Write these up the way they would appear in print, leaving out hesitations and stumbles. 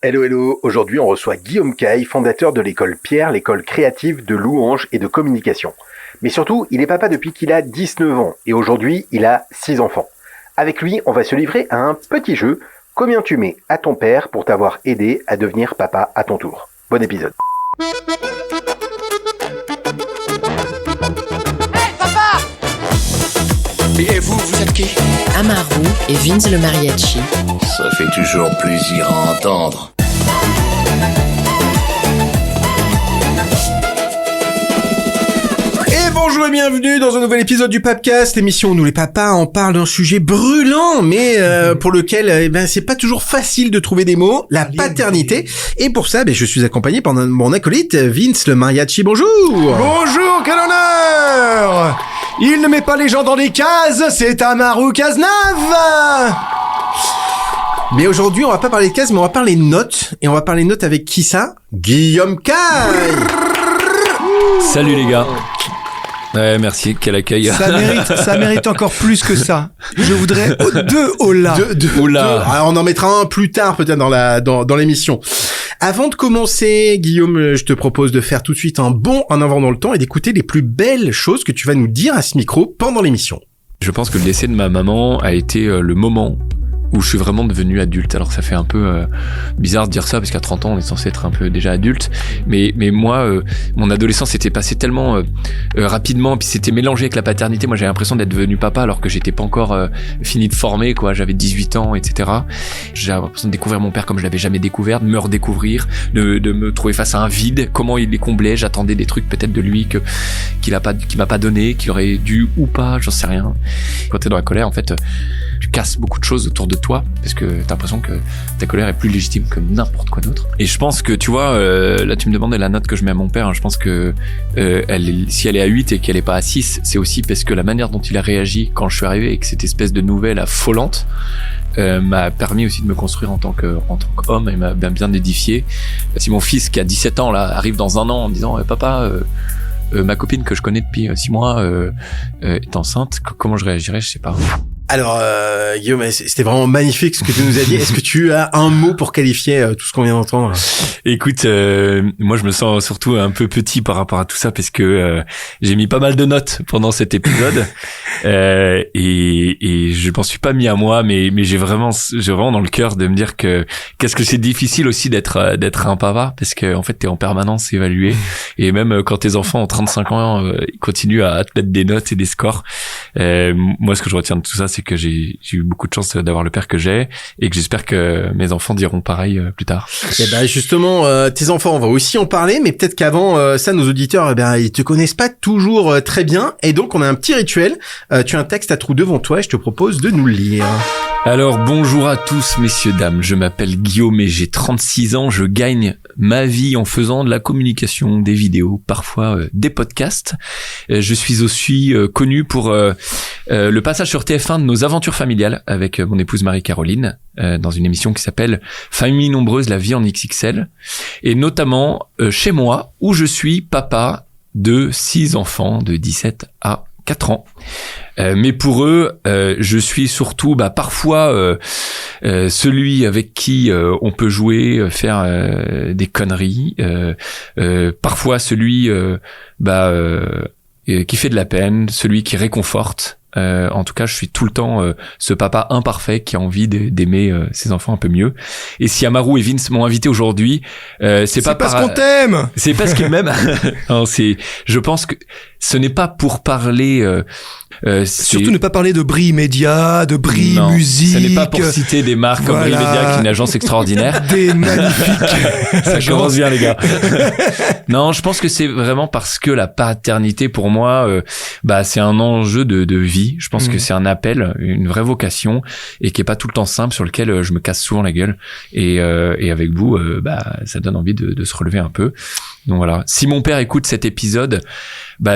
Hello, aujourd'hui on reçoit Guillaume Caille, fondateur de l'école Pierre, l'école créative de louange et de communication. Mais surtout, il est papa depuis qu'il a 19 ans et aujourd'hui il a 6 enfants. Avec lui, on va se livrer à un petit jeu, combien tu mets à ton père pour t'avoir aidé à devenir papa à ton tour. Bon épisode. Hey papa! Et vous êtes qui? Amaru et Vince le mariachi. Ça fait toujours plaisir à entendre. Et bonjour et bienvenue dans un nouvel épisode du Papcast, l'émission où nous les papas on parle d'un sujet brûlant, mais pour lequel c'est pas toujours facile de trouver des mots, la paternité. Et pour ça, je suis accompagné par mon acolyte Vince le mariachi. Bonjour. Bonjour, quel honneur! Il ne met pas les gens dans des cases, c'est Amaru Cazenave! Mais aujourd'hui, on va pas parler de cases, mais on va parler notes. Et on va parler notes avec qui ça? Guillaume Caille. Salut les gars. Ouais, merci, quel accueil. Ça mérite encore plus que ça. Je voudrais deux hola. Alors, on en mettra un plus tard peut-être dans l'émission. Avant de commencer, Guillaume, je te propose de faire tout de suite un bond en avant dans le temps et d'écouter les plus belles choses que tu vas nous dire à ce micro pendant l'émission. Je pense que le décès de ma maman a été le moment où je suis vraiment devenu adulte. Alors ça fait un peu bizarre de dire ça parce qu'à 30 ans on est censé être un peu déjà adulte, mais moi mon adolescence s'était passée tellement rapidement, puis c'était mélangé avec la paternité. Moi j'avais l'impression d'être devenu papa alors que j'étais pas encore fini de former, quoi. J'avais 18 ans, etc. J'avais l'impression de découvrir mon père comme je l'avais jamais découvert, de me redécouvrir, de me trouver face à un vide, comment il les comblait. J'attendais des trucs peut-être de lui qu'il m'a pas donné, qu'il aurait dû ou pas, j'en sais rien. Quand t'es dans la colère, en fait, tu casses beaucoup de choses autour de toi parce que t'as l'impression que ta colère est plus légitime que n'importe quoi d'autre. Et je pense que, tu vois, là tu me demandais la note que je mets à mon père, hein, je pense que si elle est à 8 et qu'elle est pas à 6, c'est aussi parce que la manière dont il a réagi quand je suis arrivé avec cette espèce de nouvelle affolante m'a permis aussi de me construire en tant qu'homme et m'a bien édifié. Si mon fils qui a 17 ans là arrive dans un an en me disant papa, ma copine que je connais depuis 6 mois est enceinte, comment je réagirais, je sais pas. Alors, Guillaume, c'était vraiment magnifique ce que tu nous as dit. Est-ce que tu as un mot pour qualifier tout ce qu'on vient d'entendre? Écoute, moi je me sens surtout un peu petit par rapport à tout ça parce que j'ai mis pas mal de notes pendant cet épisode et je m'en suis pas mis à moi, mais j'ai vraiment dans le cœur de me dire que qu'est-ce que c'est difficile aussi d'être un papa parce que en fait t'es en permanence évalué et même quand tes enfants ont 35 ans ils continuent à te mettre des notes et des scores. Moi ce que je retiens de tout ça, c'est que j'ai eu beaucoup de chance d'avoir le père que j'ai et que j'espère que mes enfants diront pareil plus tard. Et justement, tes enfants, on va aussi en parler, mais peut-être qu'avant ça, nos auditeurs, ils te connaissent pas toujours très bien, et donc on a un petit rituel. Tu as un texte à trous devant toi et je te propose de nous le lire. Alors bonjour à tous messieurs dames, je m'appelle Guillaume et j'ai 36 ans, je gagne ma vie en faisant de la communication, des vidéos, parfois des podcasts. Je suis aussi connu pour le passage sur TF1 de nos aventures familiales avec mon épouse Marie-Caroline dans une émission qui s'appelle Famille nombreuse, la vie en XXL, et notamment chez moi où je suis papa de 6 enfants de 17 à 4 ans. Mais pour eux, je suis surtout parfois celui avec qui on peut jouer, faire des conneries, parfois celui qui fait de la peine, celui qui réconforte. En tout cas, je suis tout le temps ce papa imparfait qui a envie d'aimer ses enfants un peu mieux. Et si Amaru et Vince m'ont invité aujourd'hui, c'est pas parce qu'on t'aime. C'est parce qu'ils m'aiment. Non, je pense que ce n'est pas pour parler. Surtout ne pas parler de Brie Média, de Brie Musique. Ce n'est pas pour citer des marques comme Brie Média, qui est une agence extraordinaire. Des magnifiques. Ça commence bien, les gars. Non, je pense que c'est vraiment parce que la paternité, pour moi, c'est un enjeu de vie. Je pense que c'est un appel, une vraie vocation, et qui est pas tout le temps simple, sur lequel je me casse souvent la gueule. Et avec vous, ça donne envie de se relever un peu. Donc voilà. Si mon père écoute cet épisode,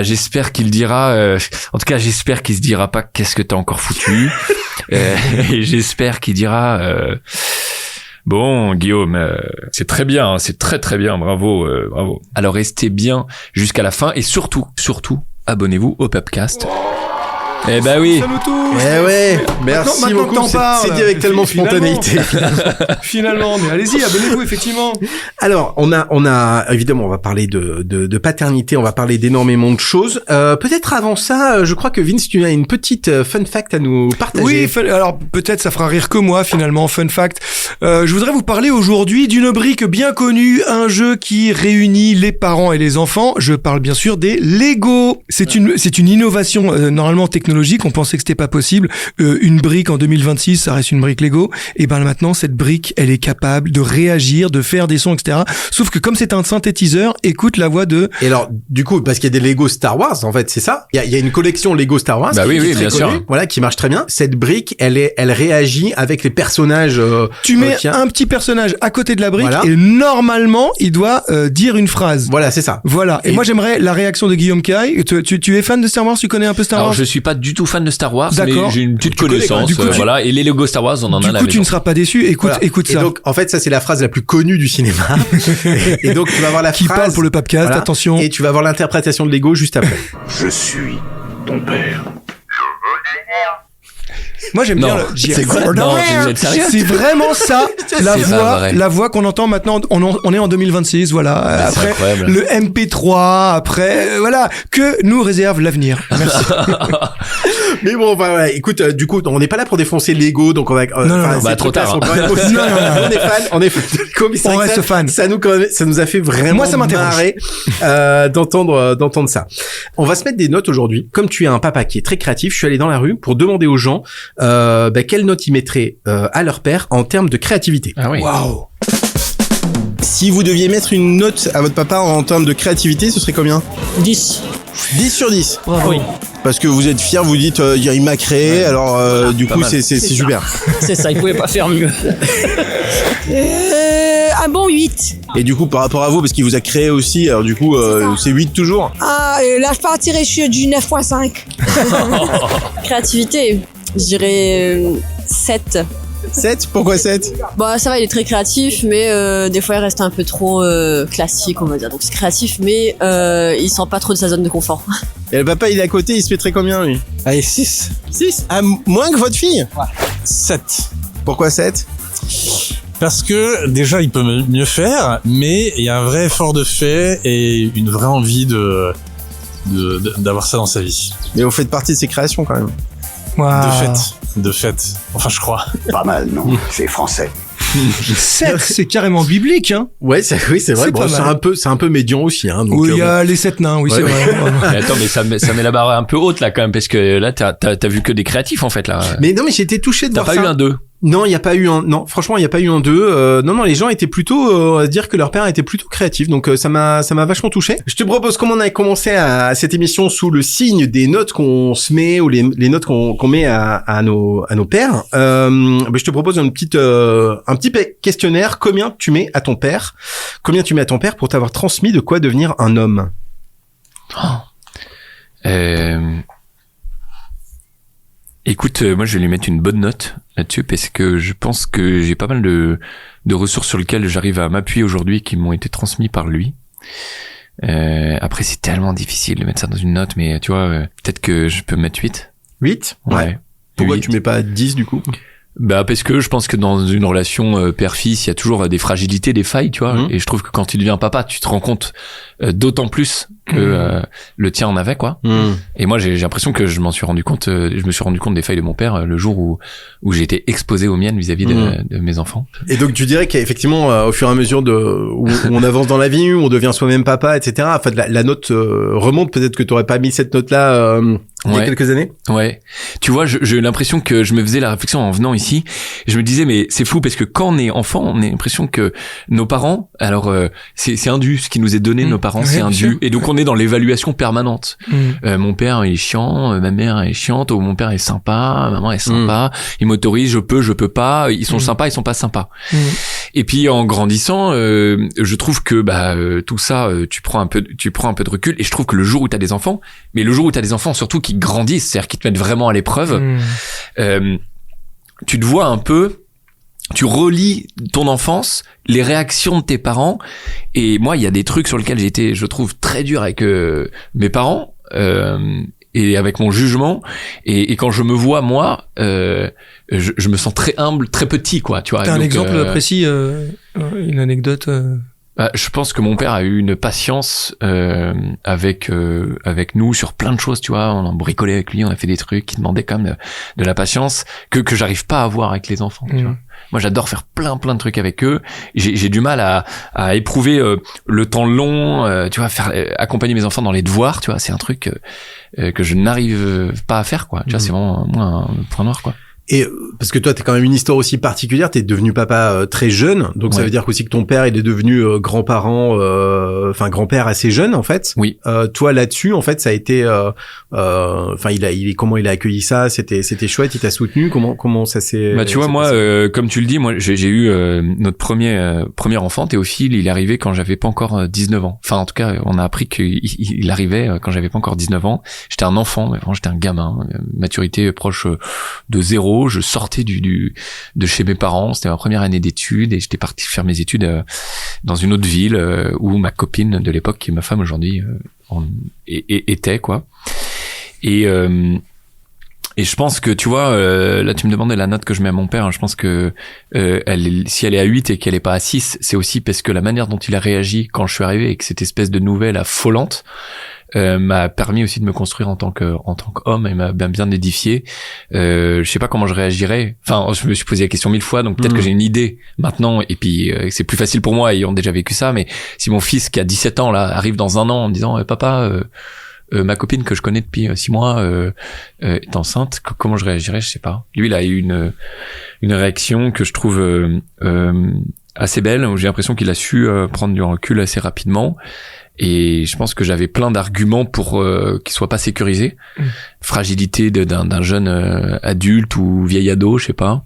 j'espère qu'il dira, en tout cas j'espère qu'il se dira pas qu'est-ce que t'as encore foutu, et j'espère qu'il dira bon Guillaume, c'est très bien, c'est très très bien, bravo. Alors restez bien jusqu'à la fin et surtout abonnez-vous au Papcast. Eh bah oui. Ça nous touche. Eh ouais, merci Maintenant que beaucoup. t'en parles. C'est dit avec tellement de spontanéité. Finalement, mais allez-y, abonnez-vous effectivement. Alors, on a évidemment, on va parler de paternité, on va parler d'énormément de choses. Peut-être avant ça, je crois que Vince, tu as une petite fun fact à nous partager. Oui, alors peut-être ça fera rire que moi finalement. Fun fact. Je voudrais vous parler aujourd'hui d'une brique bien connue, un jeu qui réunit les parents et les enfants. Je parle bien sûr des Lego. C'est une innovation normalement technologique. On pensait que c'était pas possible. Une brique en 2026, ça reste une brique Lego. Et ben maintenant, cette brique, elle est capable de réagir, de faire des sons, etc. Sauf que comme c'est un synthétiseur, écoute la voix de. Et alors, du coup, parce qu'il y a des Lego Star Wars, en fait, c'est ça. Il y a une collection Lego Star Wars. Bah qui oui, est très bien connue, sûr. voilà, qui marche très bien. Cette brique, elle réagit avec les personnages. Tu mets tiens. un petit personnage à côté de la brique Voilà. et normalement, il doit dire une phrase. Voilà, c'est ça. Voilà. Et moi, j'aimerais la réaction de Guillaume Caille. Tu es fan de Star Wars? Tu connais un peu Star Alors Wars? je suis pas du tout fan de Star Wars, D'accord. mais j'ai une petite Tu connais, connaissance. du coup, Voilà. Et les Lego Star Wars, on en a à Du la coup, tu maison. ne seras pas déçu. Écoute, Voilà. écoute Et ça. donc, en fait, ça, c'est la phrase la plus connue du cinéma. Et donc, tu vas voir la Qui phrase. parle pour le podcast, Voilà. attention. Et tu vas voir l'interprétation de Lego juste après. Je suis ton père. Moi, j'aime bien. Non, C'est Non, vous êtes sérieux? C'est vraiment ça, la C'est pas vrai. voix qu'on entend maintenant. On est en 2026, voilà. C'est Après, incroyable. le MP3, après, voilà, que nous réserve l'avenir. Merci. Mais bon, enfin, voilà. Écoute, du coup, on n'est pas là pour défoncer Lego, donc on va. non, non, ces bah, trop trucs-là tard. sont quand même aussi- Non, non, non. On est fan de Lego, mais c'est On vrai que reste fan. Ça nous a fait vraiment Moi, ça m'interroge. marrer d'entendre ça. On va se mettre des notes aujourd'hui. Comme tu es un papa qui est très créatif, je suis allé dans la rue pour demander aux gens quelle note ils mettraient à leur père en termes de créativité. Ah oui. Waouh. Si vous deviez mettre une note à votre papa en termes de créativité, ce serait combien? 10. 10 sur 10. Bravo. Oui, Parce que vous êtes fier, vous dites il m'a créé, alors du pas coup mal. c'est super. c'est ça, il pouvait pas faire mieux. Un bon 8. Et du coup par rapport à vous, parce qu'il vous a créé aussi, alors du coup c'est 8 toujours. Ah, là je partirais sur du 9.5. Créativité, je dirais 7. 7? Pourquoi 7? Bah ça va, il est très créatif, mais des fois il reste un peu trop classique, on va dire. Donc c'est créatif, mais il sort pas trop de sa zone de confort. Et le papa il est à côté, il se mettrait combien lui? Allez, 6. 6? Ah, moins que votre fille? 7. Pourquoi 7? Parce que déjà il peut mieux faire, mais il y a un vrai effort de fait et une vraie envie d'avoir ça dans sa vie. Mais vous faites partie de ses créations quand même. De fait. Enfin je crois. Pas mal, non? C'est français. 7, c'est carrément biblique, hein. Ouais, oui, c'est vrai. C'est Bon, pas mal. c'est un peu médian aussi, hein. Donc, Oui, il y a les 7 nains, oui, Ouais. c'est vrai. Mais attends, mais ça met la barre un peu haute là quand même, parce que là t'as vu que des créatifs en fait là. Mais non, mais j'ai été touché de T'as voir pas ça. eu un 2. Non, il y a pas eu un. Non, franchement, il y a pas eu un 2. Non, les gens étaient plutôt à se dire que leur père était plutôt créatif. Donc ça m'a vachement touché. Je te propose, comme on a commencé à cette émission sous le signe des notes qu'on se met ou les notes qu'on met à nos pères, je te propose un petit questionnaire. Combien tu mets à ton père pour t'avoir transmis de quoi devenir un homme? Écoute, moi je vais lui mettre une bonne note là-dessus parce que je pense que j'ai pas mal de ressources sur lesquelles j'arrive à m'appuyer aujourd'hui qui m'ont été transmises par lui. Après c'est tellement difficile de mettre ça dans une note, mais tu vois, peut-être que je peux mettre 8. 8? Ouais. Pourquoi 8. tu mets pas 10 du coup? Bah parce que je pense que dans une relation père-fils, il y a toujours des fragilités, des failles, tu vois. Et je trouve que quand tu deviens papa, tu te rends compte d'autant plus que le tien en avait, quoi. Et moi, j'ai l'impression que je me suis rendu compte des failles de mon père le jour où j'ai été exposé aux miennes vis-à-vis de mes enfants. Et donc tu dirais qu'effectivement, au fur et à mesure où on avance dans la vie, où on devient soi-même papa, etc. Enfin, la note remonte. Peut-être que tu aurais pas mis cette note-là il y a quelques années. Ouais. Tu vois, j'ai eu l'impression que je me faisais la réflexion en venant ici. Je me disais, mais c'est fou parce que quand on est enfant, on a l'impression que nos parents, alors c'est un dû, ce qui nous est donné de nos parents, c'est un dû. Et donc on est dans l'évaluation permanente. Mon père il est chiant, ma mère elle est chiante, ou mon père est sympa, maman est sympa, il m'autorise, je peux pas, ils sont sympas, ils sont pas sympas. Et puis en grandissant, je trouve que tout ça, tu prends un peu de recul, et je trouve que le jour où t'as des enfants, mais le jour où t'as des enfants surtout qui grandissent, c'est-à-dire qui te mettent vraiment à l'épreuve, tu te vois un peu, tu relis ton enfance, les réactions de tes parents, et moi il y a des trucs sur lesquels j'ai été, je trouve, très dur avec mes parents, et avec mon jugement, et quand je me vois moi, je me sens très humble, très petit, quoi, tu vois. T'as un donc, exemple précis, une anecdote je pense que mon père a eu une patience avec nous sur plein de choses, tu vois. On a bricolé avec lui, on a fait des trucs qui demandaient quand même de la patience que j'arrive pas à avoir avec les enfants, tu vois. Moi, j'adore faire plein de trucs avec eux. J'ai du mal à éprouver le temps long, tu vois, accompagner mes enfants dans les devoirs, tu vois. C'est un truc que je n'arrive pas à faire, quoi. Tu vois, c'est vraiment moi un point noir, quoi. Et parce que toi, t'es quand même une histoire aussi particulière. T'es devenu papa très jeune, donc ça veut dire aussi que ton père, il est devenu grand-père assez jeune, en fait. Oui. Toi, là-dessus, en fait, ça a été, comment il a accueilli ça? C'était chouette. Il t'a soutenu. Comment ça s'est? Tu vois, moi, comme tu le dis, moi, j'ai eu notre premier enfant, Théophile. Il est arrivé quand j'avais pas encore 19 ans. Enfin, en tout cas, on a appris qu'il arrivait quand j'avais pas encore 19 ans. J'étais un enfant, mais vraiment, j'étais un gamin. Maturité proche de 0. Je sortais de chez mes parents, c'était ma première année d'études et j'étais parti faire mes études dans une autre ville où ma copine de l'époque, qui est ma femme aujourd'hui, était, quoi. Et je pense que, tu vois, là tu me demandais la note que je mets à mon père, hein, je pense que si elle est à 8 et qu'elle est pas à 6, c'est aussi parce que la manière dont il a réagi quand je suis arrivé avec cette espèce de nouvelle affolante m'a permis aussi de me construire en tant qu'homme et m'a bien édifié. Je sais pas comment je réagirais. Enfin, je me suis posé la question 1000 fois, donc peut-être que j'ai une idée maintenant, et puis c'est plus facile pour moi ayant déjà vécu ça. Mais si mon fils qui a 17 ans là arrive dans un an en me disant papa, ma copine que je connais depuis 6 mois est enceinte, comment je réagirais, je sais pas. Lui, il a eu une réaction que je trouve assez belle, où j'ai l'impression qu'il a su prendre du recul assez rapidement. Et je pense que j'avais plein d'arguments pour qu'il soit pas sécurisé. Fragilité d'un jeune adulte ou vieil ado, je sais pas.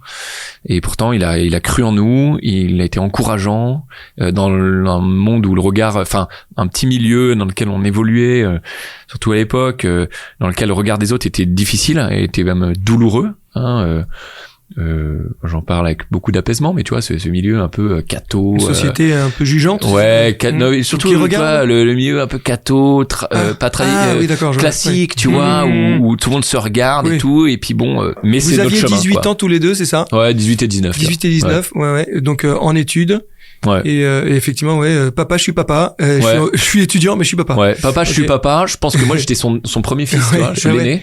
Et pourtant, il a cru en nous, il a été encourageant dans un monde où le regard, enfin, un petit milieu dans lequel on évoluait, surtout à l'époque, dans lequel le regard des autres était difficile et était même douloureux, hein. J'en parle avec beaucoup d'apaisement, mais tu vois, ce milieu un peu catho, une société un peu jugeante, ouais, surtout tu vois, le milieu un peu catho, pas très classique, tu vois, où tout le monde se regarde et tout, et puis bon, mais c'est notre chemin. Vous aviez 18 ans tous les deux, c'est ça? Ouais, 18 et 19. 18 et 19, ouais. Donc en études. Ouais. Et effectivement, papa, je suis papa. Je suis étudiant, mais je suis papa. Ouais, papa, je suis papa. Je pense que moi, j'étais son premier fils, tu vois. Je suis l'aîné.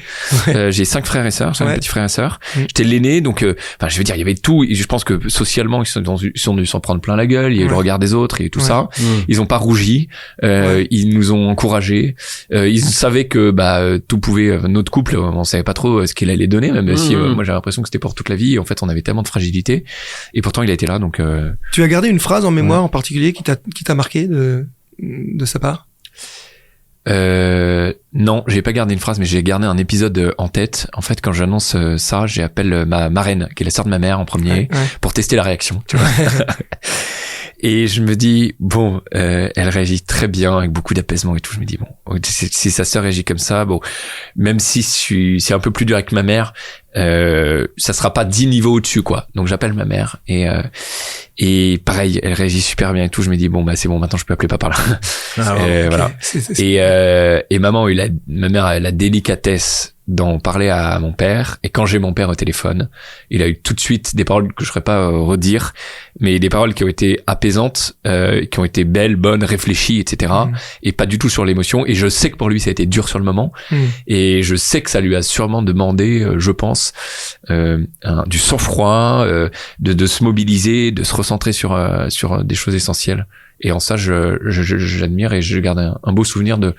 J'ai 5 frères et sœurs, 5 petits frères et sœurs. J'étais l'aîné, donc, je veux dire, il y avait tout. Et je pense que socialement, ils sont dû s'en prendre plein la gueule. Il y a eu le regard des autres et tout ça. Ils ont pas rougi. Ils nous ont encouragés. Ils savaient que, tout pouvait, notre couple, on savait pas trop ce qu'il allait donner, même si, moi, j'ai l'impression que c'était pour toute la vie. Et en fait, on avait tellement de fragilité. Et pourtant, il a été là, donc, Tu as gardé une phrase en mémoire en particulier qui t'a marqué de sa part? Non, j'ai pas gardé une phrase, mais j'ai gardé un épisode en tête. En fait, quand j'annonce ça, j'appelle ma marraine, qui est la sœur de ma mère en premier, pour tester la réaction, tu vois. Et je me dis, bon, elle réagit très bien, avec beaucoup d'apaisement et tout. Je me dis, bon, si sa sœur réagit comme ça, bon, même si c'est un peu plus dur avec ma mère, ça sera pas 10 niveaux au-dessus, quoi. Donc j'appelle ma mère et pareil, elle réagit super bien et tout. Je me dis, bon, c'est bon, maintenant je peux appeler papa là. Voilà. Et ma mère a la délicatesse d'en parler à mon père, et quand j'ai mon père au téléphone, il a eu tout de suite des paroles que je ne ferais pas redire, mais des paroles qui ont été apaisantes, qui ont été belles, bonnes, réfléchies, etc. Et pas du tout sur l'émotion, et je sais que pour lui ça a été dur sur le moment, et je sais que ça lui a sûrement demandé, je pense, du sang-froid, de se mobiliser, de se recentrer sur des choses essentielles. Et en ça, j'admire et je garde un beau souvenir de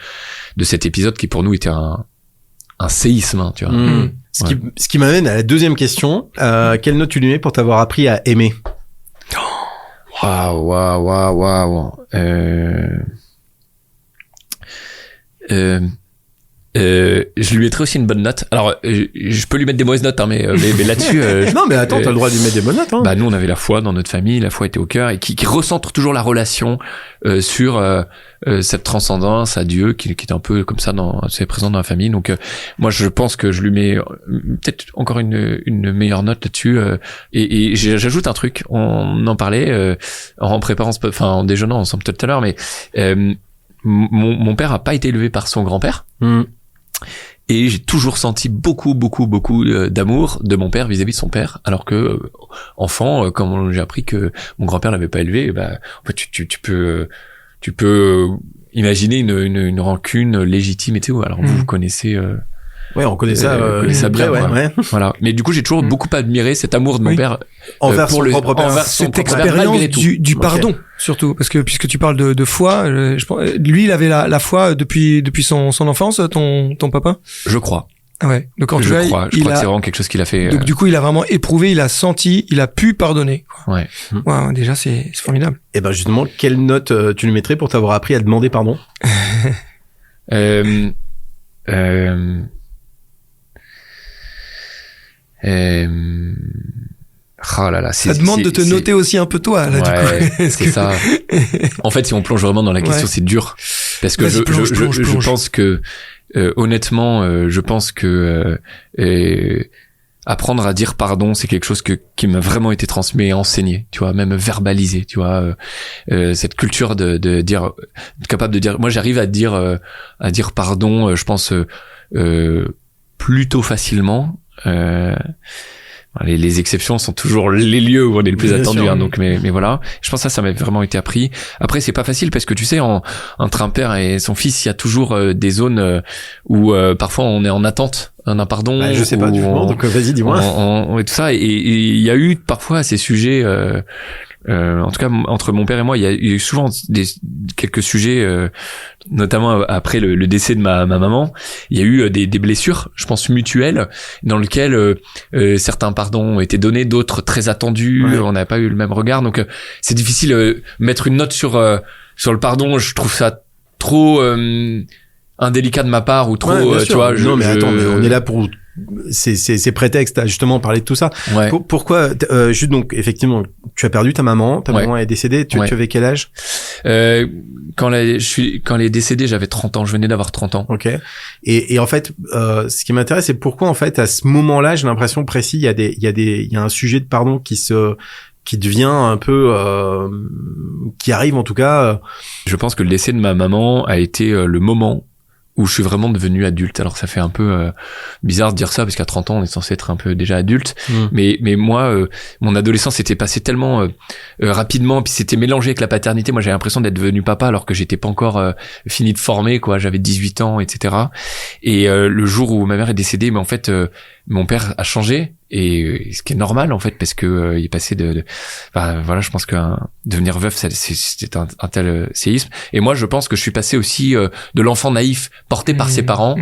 cet épisode qui pour nous était un séisme, hein, tu vois. Ce qui m'amène à la deuxième question. Quelle note tu lui mets pour t'avoir appris à aimer? Waouh. Je lui mettrais aussi une bonne note. Alors, je peux lui mettre des mauvaises notes, hein, mais là-dessus. Non, mais attends, t'as le droit de lui mettre des bonnes notes. Hein. Nous, on avait la foi dans notre famille, la foi était au cœur, et qui recentre toujours la relation sur cette transcendance à Dieu, qui est un peu comme ça c'est présent dans la famille. Donc, moi, je pense que je lui mets peut-être encore une meilleure note là-dessus. Et j'ajoute un truc. On en parlait en préparant, en déjeunant ensemble tout à l'heure, mais mon père a pas été élevé par son grand-père. Et j'ai toujours senti beaucoup d'amour de mon père vis-à-vis de son père, alors que enfant, quand j'ai appris que mon grand-père l'avait pas élevé, bah en fait tu peux imaginer une rancune légitime et tout. Alors vous connaissez Ouais, on connaît ça. Ça bien, ouais. Voilà. Mais du coup, j'ai toujours beaucoup admiré cet amour de mon père envers son propre père. Envers son cette propre père, expérience malgré tout. du pardon, surtout, parce que puisque tu parles de foi, je pense, lui, il avait la foi depuis son enfance, ton papa. Je crois. Ouais. Donc en tout Je cas, crois que c'est vraiment quelque chose qu'il a fait. Donc du coup, il a vraiment éprouvé, il a senti, il a pu pardonner. Ouais. Ouais, déjà, c'est formidable. Et ben justement, quelle note tu lui mettrais pour t'avoir appris à demander pardon? Oh là là, ça demande de te noter aussi un peu toi, là, ouais, du coup. c'est ça. En fait, si on plonge vraiment dans la question, c'est dur. Parce que je pense que, honnêtement, je pense que, apprendre à dire pardon, c'est quelque chose qui m'a vraiment été transmis et enseigné, tu vois, même verbalisé, tu vois, cette culture de dire, capable de dire, moi j'arrive à dire pardon, je pense, plutôt facilement, les exceptions sont toujours les lieux où on est le plus bien attendu, sûr, hein, donc mais voilà, je pense que ça m'a vraiment été appris. Après c'est pas facile parce que tu sais, entre un père et son fils, il y a toujours des zones où parfois on est en attente d'un pardon. Bah, je sais pas du tout, donc vas-y, dis-moi. Et tout ça, et il y a eu parfois ces sujets. En tout cas, entre mon père et moi, il y a eu souvent quelques sujets, notamment après le décès de ma maman. Il y a eu des blessures, je pense mutuelles, dans lesquelles certains pardons ont été donnés, d'autres très attendus. Ouais. On n'avait pas eu le même regard, donc c'est difficile mettre une note sur le pardon. Je trouve ça trop indélicat de ma part ou trop, tu vois. Non, mais attends, mais on est là pour ces prétextes à justement parler de tout ça. Ouais. Pourquoi juste donc effectivement tu as perdu ta maman est décédée, tu avais quel âge? Quand elle est décédée, j'avais 30 ans, je venais d'avoir 30 ans. OK. Et en fait ce qui m'intéresse c'est pourquoi en fait à ce moment-là, j'ai l'impression précis, il y a un sujet de pardon qui devient un peu qui arrive en tout cas. Je pense que le décès de ma maman a été le moment où je suis vraiment devenu adulte. Alors ça fait un peu bizarre de dire ça parce qu'à 30 ans on est censé être un peu déjà adulte, mais moi mon adolescence s'était passée tellement rapidement, puis c'était mélangé avec la paternité. Moi j'avais l'impression d'être devenu papa alors que j'étais pas encore fini de former, quoi. J'avais 18 ans, etc. Et le jour où ma mère est décédée, mais en fait mon père a changé, et ce qui est normal en fait parce que il est passé voilà, je pense que devenir veuf c'était un tel séisme, et moi je pense que je suis passé aussi de l'enfant naïf porté par ses parents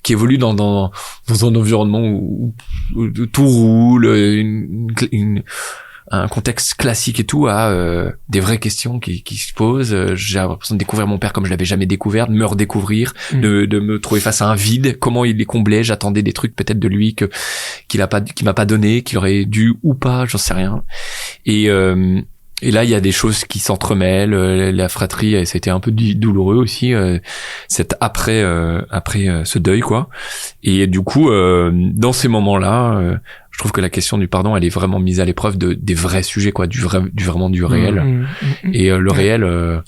qui évolue dans un environnement où tout roule, un contexte classique et tout, à des vraies questions qui se posent. J'ai l'impression de découvrir mon père comme je l'avais jamais découvert, de me redécouvrir, de me trouver face à un vide. Comment il les comblait? J'attendais des trucs peut-être de lui qu'il m'a pas donné, qu'il aurait dû ou pas, j'en sais rien. Et là, il y a des choses qui s'entremêlent. La fratrie, ça a été un peu douloureux aussi, cet après ce deuil, quoi. Et du coup, dans ces moments-là, je trouve que la question du pardon, elle est vraiment mise à l'épreuve des vrais sujets, quoi, du réel. Et le réel,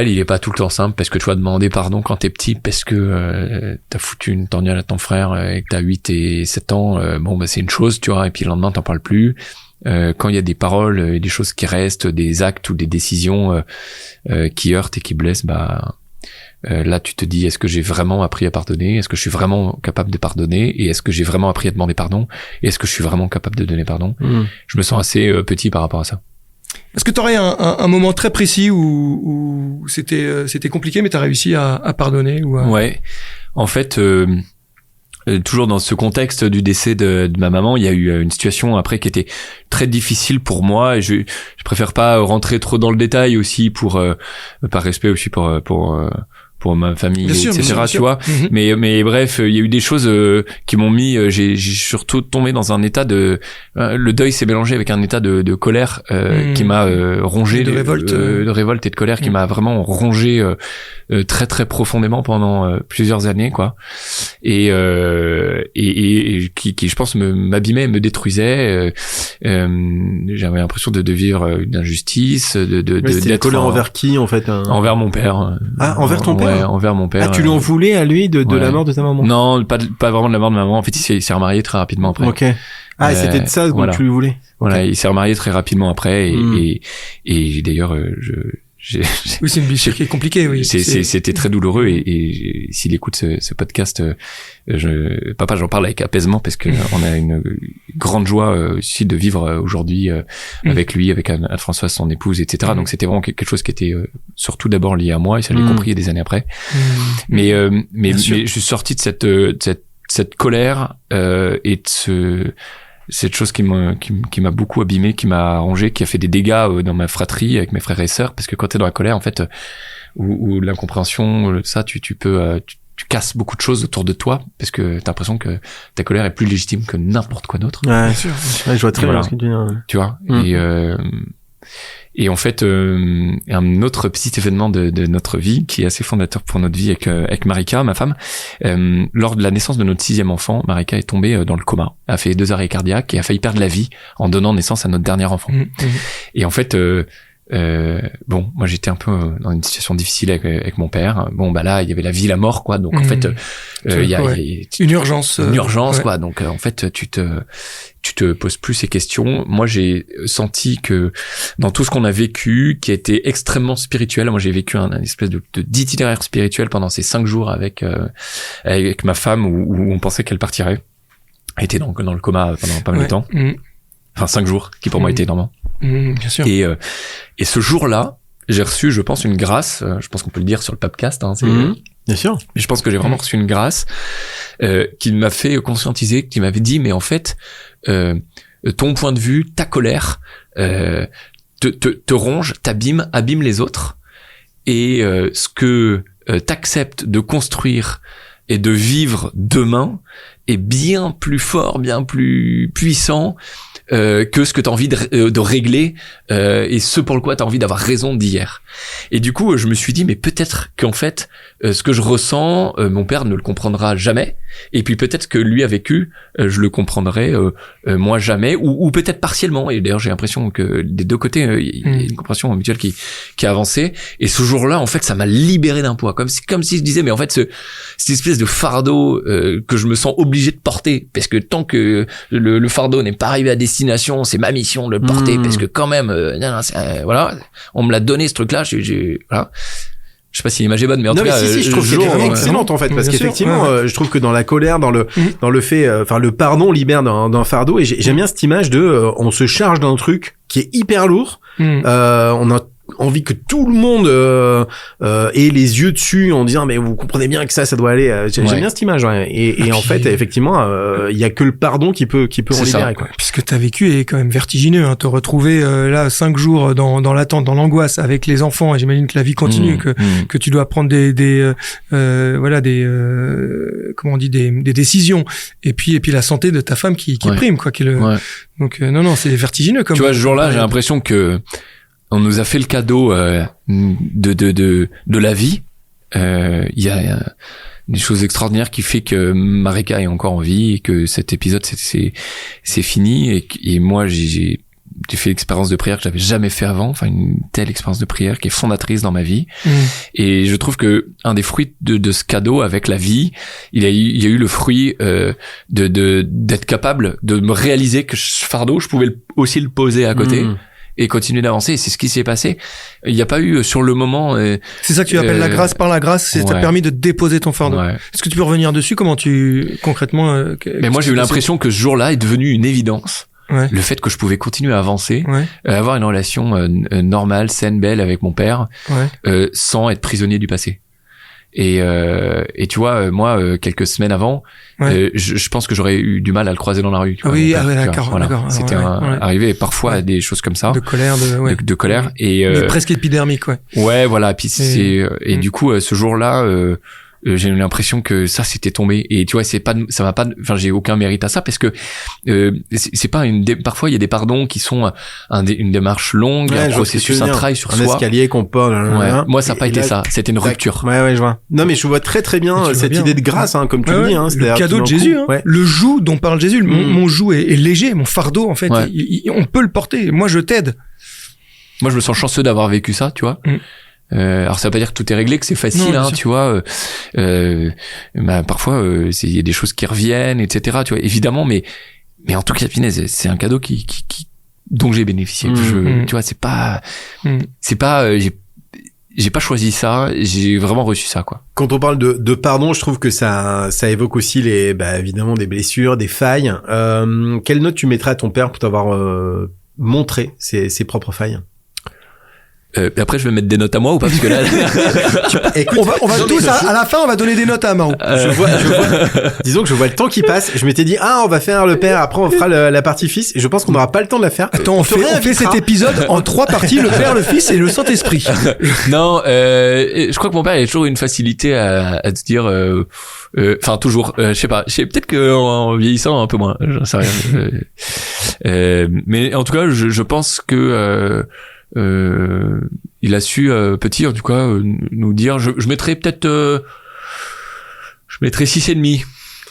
il est pas tout le temps simple, parce que tu vas demander pardon quand t'es petit parce que t'as foutu une torgnole à ton frère et que t'as 8 et 7 ans. C'est une chose, tu vois, et puis le lendemain t'en parles plus. Quand il y a des paroles et des choses qui restent, des actes ou des décisions qui heurtent et qui blessent, là tu te dis, est-ce que j'ai vraiment appris à pardonner? Est-ce que je suis vraiment capable de pardonner? Et est-ce que j'ai vraiment appris à demander pardon? Et est-ce que je suis vraiment capable de donner pardon? Je me sens assez petit par rapport à ça. Est-ce que tu aurais un moment très précis où c'était compliqué mais tu as réussi à pardonner ou à... Ouais. En fait, toujours dans ce contexte du décès de ma maman, il y a eu une situation après qui était très difficile pour moi, et je préfère pas rentrer trop dans le détail aussi par respect aussi pour ma famille, bien etc. sûr, tu vois. Mais bref, il y a eu des choses qui m'ont mis. J'ai surtout tombé dans un état de. Le deuil s'est mélangé avec un état de colère qui m'a rongé, de révolte, de révolte et de colère qui m'a vraiment rongé très très profondément pendant plusieurs années, quoi. Et qui je pense m'abîmait, me détruisait. J'avais l'impression de vivre une injustice, d'être colère envers qui en fait? Envers mon père. Ah, envers ton père. envers mon père. Ah, tu lui en voulais à lui de la mort de ta maman? Non, pas vraiment de la mort de ma maman. En fait, il s'est remarié très rapidement après. Ok. Ah, c'était de ça que tu lui voulais. Voilà, Okay. il s'est remarié très rapidement après et d'ailleurs Oui, c'est une blessure qui est compliquée, oui. C'était très douloureux et s'il écoute ce podcast, papa, j'en parle avec apaisement parce que on a une grande joie aussi de vivre aujourd'hui avec lui, avec Anne-Françoise, son épouse, etc. Donc c'était vraiment quelque chose qui était surtout d'abord lié à moi et ça l'ai compris des années après. Mais je suis sorti de cette colère et de cette chose qui m'a beaucoup abîmé, qui m'a arrangé, qui a fait des dégâts dans ma fratrie avec mes frères et sœurs, parce que quand t'es dans la colère, en fait, ou l'incompréhension, ça, tu casses beaucoup de choses autour de toi, parce que t'as l'impression que ta colère est plus légitime que n'importe quoi d'autre. Ouais, sûr. Ouais, je vois très bien ce que tu dis. Tu vois. Et en fait, un autre petit événement de notre vie qui est assez fondateur pour notre vie avec Marika, ma femme, lors de la naissance de notre 6e enfant, Marika est tombée dans le coma, a fait 2 arrêts cardiaques et a failli perdre la vie en donnant naissance à notre dernier enfant. Et en fait, bon, moi j'étais un peu dans une situation difficile avec mon père. Bon, bah là, il y avait la vie, la mort, quoi. Donc en fait, il y a une urgence. Une urgence, quoi. Donc en fait, tu te poses plus ces questions. Moi, j'ai senti que dans tout ce qu'on a vécu, qui a été extrêmement spirituel, moi j'ai vécu un espèce d'itinéraire spirituel pendant ces 5 jours avec ma femme où on pensait qu'elle partirait. Elle était dans le coma pendant pas mal de temps. Enfin 5 jours, qui pour moi était énorme. Bien sûr. Et ce jour-là, j'ai reçu, je pense, une grâce. Je pense qu'on peut le dire sur le podcast. Hein, bien sûr. Mais je pense que j'ai vraiment reçu une grâce qui m'a fait conscientiser, qui m'avait dit, mais en fait, ton point de vue, ta colère, te ronge, abîme les autres. Et ce que t'acceptes de construire et de vivre demain est bien plus fort, bien plus puissant que ce que t'as envie de régler et ce pour le quoi t'as envie d'avoir raison d'hier. Et du coup, je me suis dit, mais peut-être qu'en fait, ce que je ressens, mon père ne le comprendra jamais. Et puis peut-être que lui a vécu, je le comprendrai moi jamais, ou peut-être partiellement. Et d'ailleurs, j'ai l'impression que des deux côtés, il y a une compréhension mutuelle qui a avancé. Et ce jour-là, en fait, ça m'a libéré d'un poids, comme si je disais, mais en fait, cette espèce de fardeau que je me sens obligé de porter, parce que tant que le fardeau n'est pas arrivé à destination, c'est ma mission de le porter, parce que quand même, voilà, on me l'a donné ce truc-là, voilà. Je sais pas si l'image est bonne, mais en tout cas, je trouve qu'elle est vraiment excellente en fait, parce qu'effectivement, je trouve que dans la colère, dans le fait, enfin le pardon libère d'un fardeau, et j'aime bien cette image de, on se charge d'un truc qui est hyper lourd, on a envie que tout le monde ait les yeux dessus en disant mais vous comprenez bien que ça doit aller. J'aime bien cette image, ouais. Et en fait effectivement il y a que le pardon qui peut en libérer, quoi. Puisque t'as vécu est quand même vertigineux, hein, te retrouver là 5 jours dans l'attente, dans l'angoisse avec les enfants, et j'imagine que la vie continue, que tu dois prendre des comment on dit, des décisions, et puis la santé de ta femme qui prime, quoi, donc non c'est vertigineux comme. Tu vois, ce jour-là, j'ai l'impression que on nous a fait le cadeau de la vie. Il y a des choses extraordinaires qui fait que Marika est encore en vie et que cet épisode c'est fini, et moi j'ai fait l'expérience de prière que j'avais jamais fait avant, enfin une telle expérience de prière qui est fondatrice dans ma vie. Et je trouve que un des fruits de ce cadeau avec la vie, il y a eu le fruit d'être capable de me réaliser que ce fardeau, je pouvais aussi le poser à côté. Et continuer d'avancer, et c'est ce qui s'est passé. Il n'y a pas eu sur le moment. C'est ça que tu appelles la grâce par la grâce. Ça t'a permis de déposer ton fardeau. Est-ce que tu peux revenir dessus? Comment tu concrètement Mais moi j'ai eu l'impression que ce jour-là est devenu une évidence. Le fait que je pouvais continuer à avancer, avoir une relation normale, saine, belle avec mon père, sans être prisonnier du passé. Et tu vois, moi, quelques semaines avant, je pense que j'aurais eu du mal à le croiser dans la rue. D'accord. C'était arrivé parfois des choses comme ça. De colère, de colère. Et, mais presque épidermique, Ouais, voilà. Puis et du coup, ce jour-là, j'ai eu l'impression que ça s'était tombé, et tu vois, ça va pas, enfin j'ai aucun mérite à ça, parce que c'est pas parfois il y a des pardons qui sont une démarche longue, un processus, un travail sur soi, un escalier qu'on porte. Moi ça a pas été ça, c'était une rupture. Ouais, je vois. Non mais je vois très bien cette idée de grâce, hein, comme tu le dis, hein, le cadeau de Jésus, hein. Le joug dont parle Jésus. Mon joug est léger, mon fardeau en fait, on peut le porter. Moi je t'aide. Moi je me sens chanceux d'avoir vécu ça, tu vois. Alors ça veut pas dire que tout est réglé, que c'est facile, Non, hein, tu vois. Bah, parfois, il y a des choses qui reviennent, etc. Tu vois, évidemment, mais en tout cas, punaise, c'est un cadeau dont j'ai bénéficié. Tu vois, c'est pas, j'ai pas choisi ça, j'ai vraiment reçu ça, quoi. Quand on parle de pardon, je trouve que ça évoque aussi évidemment des blessures, des failles. Quelle note tu mettrais à ton père pour t'avoir montré ses propres failles? Après, je vais mettre des notes à moi ou pas, parce que là, Écoute, On va tous, à la fin, on va donner des notes à Marou. je vois, disons que je vois le temps qui passe. Je m'étais dit, on va faire le père, après on fera la partie fils, et je pense qu'on n'aura pas le temps de la faire. Attends, on fait cet épisode en 3 parties, le père, le fils et le Saint-Esprit. non, je crois que mon père il a toujours une facilité à se dire, enfin toujours, je sais pas, peut-être que en vieillissant un peu moins, j'en sais rien. Mais en tout cas, je pense que il a su petit en tout cas nous dire, je mettrais peut-être je mettrais 6,5,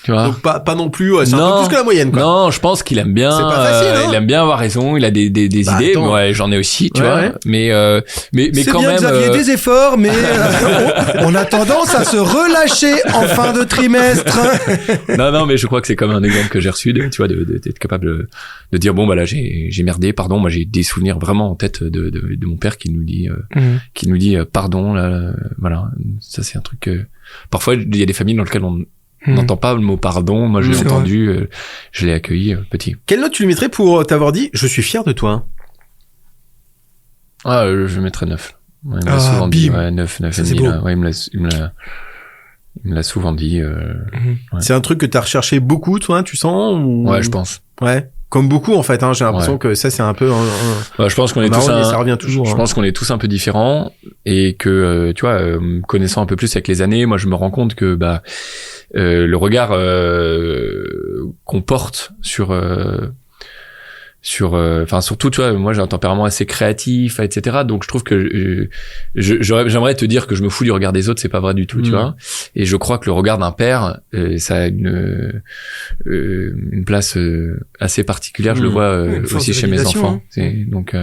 tu vois. Donc pas non plus, c'est un peu plus que la moyenne, quoi. Non, je pense qu'il aime bien, c'est pas facile, il aime bien avoir raison, il a des idées, attends. ouais, j'en ai aussi, tu vois. Ouais. Mais C'est quand bien, même Xavier, des efforts, mais on a tendance à se relâcher en fin de trimestre. non, mais je crois que c'est comme un exemple que j'ai reçu, tu vois, d'être capable de dire, bon, bah là, j'ai merdé, pardon. Moi, j'ai des souvenirs vraiment en tête de mon père qui nous dit, pardon, là, voilà. Ça, c'est un truc parfois, il y a des familles dans lesquelles on n'entend pas le mot pardon. Moi, je l'ai entendu, je l'ai accueilli petit. Quelle note tu lui mettrais pour t'avoir dit, je suis fier de toi? Je mettrais 9. Ouais, il me l'a souvent dit, 9 et demi, là. Ouais, il me l'a souvent dit, ouais. C'est un truc que t'as recherché beaucoup, toi, tu sens, ou... Ouais, je pense. Ouais. Comme beaucoup, en fait, j'ai l'impression que ça, c'est un peu ouais, je pense qu'on est tous ça revient toujours. Je pense qu'on est tous un peu différents et que, tu vois, connaissant un peu plus avec les années, moi, je me rends compte que, le regard, qu'on porte enfin surtout, tu vois, moi j'ai un tempérament assez créatif, etc. Donc je trouve que j'aimerais te dire que je me fous du regard des autres, c'est pas vrai du tout, tu vois. Et je crois que le regard d'un père, ça a une place assez particulière. Je le vois aussi chez mes enfants. Hein. Donc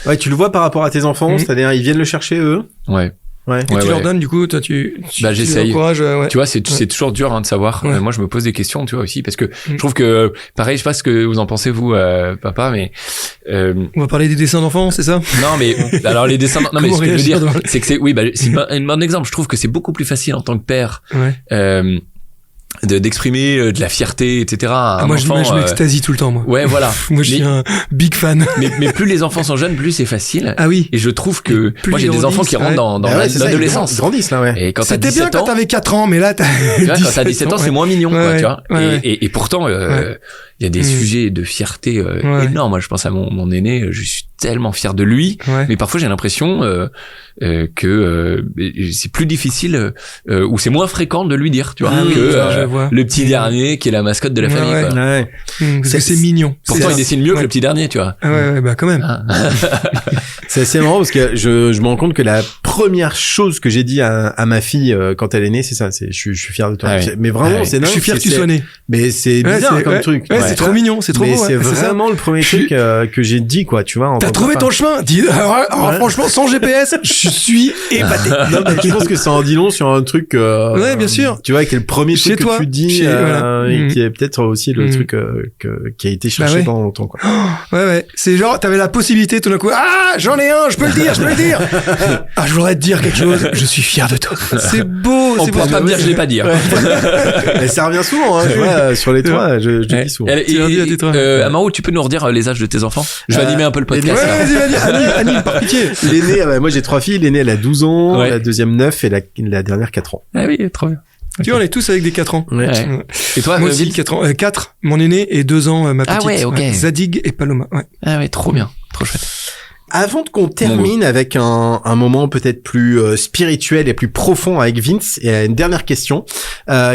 ouais, tu le vois par rapport à tes enfants, c'est-à-dire ils viennent le chercher eux. Ouais. Ouais. Et tu leur donnes, du coup, toi, j'essaye. Tu ouais. Tu vois, c'est toujours dur, de savoir. Ouais. Moi, je me pose des questions, tu vois, aussi, parce que je trouve que, pareil, je sais pas ce que vous en pensez, vous, papa, mais, on va parler des dessins d'enfants, c'est ça? Non, mais, alors, les dessins, non, mais ce que je veux dire, c'est que c'est un bon exemple. Je trouve que c'est beaucoup plus facile en tant que père, d'exprimer de la fierté, etc. Moi, je m'extasie tout le temps, moi. Ouais, voilà. Moi, je suis un big fan. Mais plus les enfants sont jeunes, plus c'est facile. Ah oui. Et je trouve que, moi, j'ai des enfants qui rentrent dans l'adolescence. Ils grandissent, là, ouais. Et quand t'as C'était 17 bien ans, quand t'avais 4 ans, mais là, tu vois, quand t'as 17 ans, c'est moins mignon, quoi, tu vois. Et pourtant, il y a des sujets de fierté énormes. Moi, je pense à mon aîné, je suis tellement fier de lui, mais parfois j'ai l'impression que c'est plus difficile ou c'est moins fréquent de lui dire, tu vois, que le petit dernier qui est la mascotte de la famille, quoi. Ouais. Parce que c'est mignon. Pourtant, il dessine mieux que le petit dernier, tu vois. Ouais, bah quand même. C'est assez marrant parce que je me rends compte que la première chose que j'ai dit à ma fille quand elle est née, c'est ça, je suis fier de toi. Mais vraiment, c'est dingue. Je suis fier que tu sois né. Mais c'est bizarre comme truc. Ouais, c'est trop mignon, c'est trop beau. Mais c'est vraiment le premier truc que j'ai dit, quoi, tu vois. T'as trouvé ton chemin. Alors, franchement, sans GPS, je suis épaté. Non, mais je pense que ça en dit long sur un truc. Ouais, bien sûr. Tu vois, qui est le premier truc que tu dis, et qui est peut-être aussi le truc qui a été cherché pendant longtemps, quoi. Ouais. C'est genre, t'avais la possibilité tout d'un coup. Ah, j'en ai un, je peux le dire. Ah, je voudrais te dire quelque chose. Je suis fier de toi. C'est beau. On pourra pas me dire, je l'ai pas dit. Et ça revient souvent, tu vois, sur les toits, je dis souvent. Amaru, tu peux nous redire les âges de tes enfants? Je vais animer un peu le podcast. Ouais, vas-y, anime, par pitié. L'aîné, moi j'ai 3 filles, l'aînée elle a 12 ans, la deuxième 9 et la dernière 4 ans. Ah oui, trop bien. Tu vois, on est tous avec des 4 ans. Ouais. Et toi, moi aussi, 4 ans. 4, mon aîné, et 2 ans, ma petite. Ah ouais, ok. Zadig et Paloma. Ouais. Ah ouais, trop bien. Trop chouette. Avant qu'on termine avec un moment peut-être plus spirituel et plus profond avec Vince, il y a une dernière question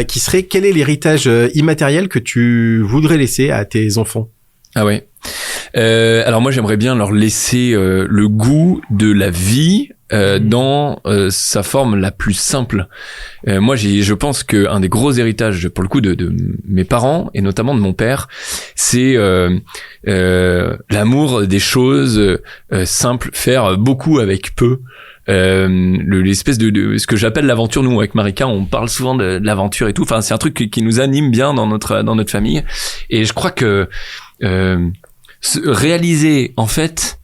qui serait: quel est l'héritage immatériel que tu voudrais laisser à tes enfants? Ah ouais. Alors moi j'aimerais bien leur laisser le goût de la vie dans sa forme la plus simple. Moi je pense que un des gros héritages pour le coup de mes parents et notamment de mon père, c'est l'amour des choses simples, faire beaucoup avec peu. l'espèce de ce que j'appelle l'aventure. Nous avec Marika, on parle souvent de l'aventure et tout. Enfin, c'est un truc qui nous anime bien dans notre famille. Et je crois que réaliser en fait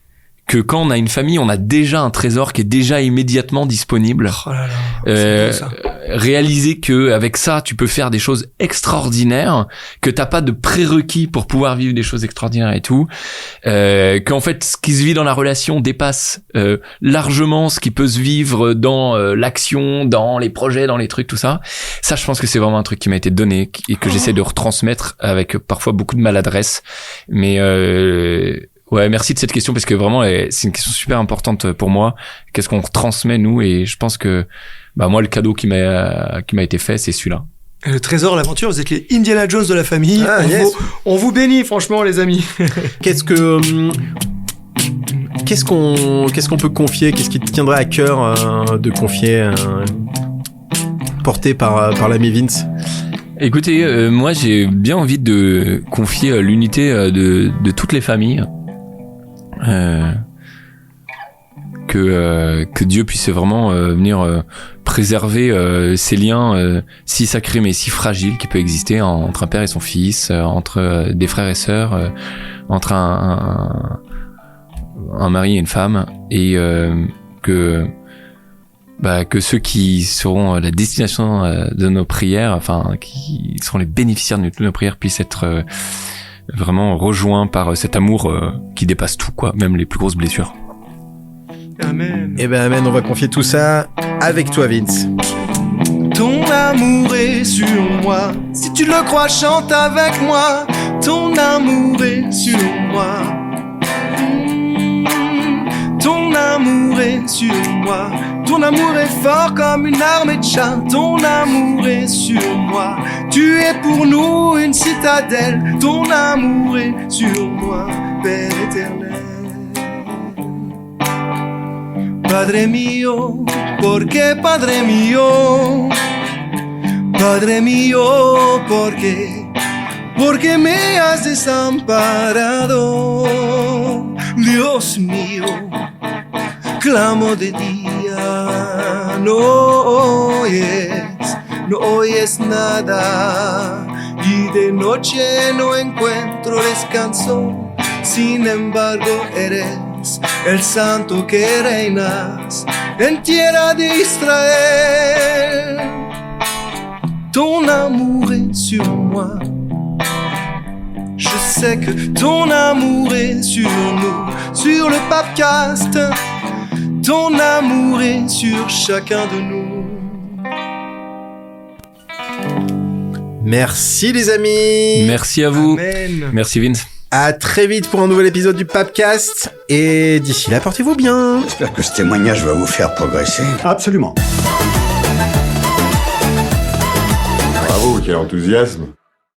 que quand on a une famille, on a déjà un trésor qui est déjà immédiatement disponible. Oh là là, c'est beau, ça. Réaliser que avec ça, tu peux faire des choses extraordinaires, que t'as pas de prérequis pour pouvoir vivre des choses extraordinaires et tout, qu'en fait, ce qui se vit dans la relation dépasse largement ce qui peut se vivre dans l'action, dans les projets, dans les trucs, tout ça. Ça, je pense que c'est vraiment un truc qui m'a été donné et que j'essaie de retransmettre avec parfois beaucoup de maladresse, mais ouais, merci de cette question parce que vraiment c'est une question super importante pour moi. Qu'est-ce qu'on transmet nous? Et je pense que moi le cadeau qui m'a été fait, c'est celui-là. Le trésor, l'aventure, vous êtes les Indiana Jones de la famille. On vous bénit franchement les amis. Qu'est-ce qu'on peut confier? Qu'est-ce qui te tiendrait à cœur de confier porté par l'ami Vince? Écoutez, moi j'ai bien envie de confier l'unité de toutes les familles. Que Dieu puisse vraiment venir préserver ces liens si sacrés mais si fragiles qui peut exister entre un père et son fils, entre des frères et sœurs, entre un mari et une femme, et que ceux qui seront la destination de nos prières, enfin qui seront les bénéficiaires de nos prières, puissent être vraiment rejoints par cet amour qui dépasse tout, quoi, même les plus grosses blessures. Amen. Eh ben amen, on va confier tout ça avec toi Vince. Ton amour est sur moi, si tu le crois chante avec moi. Ton amour est sur moi. Ton amour est sur moi. Ton amour est fort comme une armée de chats. Ton amour est sur moi. Tu es pour nous une citadelle. Ton amour est sur moi, Père éternel. Padre mio, porque Padre mio, Padre mio, porque me has desamparado. Dios mío, clamo de día, no oyes nada, y de noche no encuentro descanso. Sin embargo eres el santo que reinas en tierra de Israel. Ton amour est sur moi. Je sais que ton amour est sur nous, sur le Papcast. Ton amour est sur chacun de nous. Merci les amis. Merci à vous. Amen. Merci Vince. À très vite pour un nouvel épisode du Papcast. Et d'ici là, portez-vous bien. J'espère que ce témoignage va vous faire progresser. Absolument. Bravo, quel enthousiasme.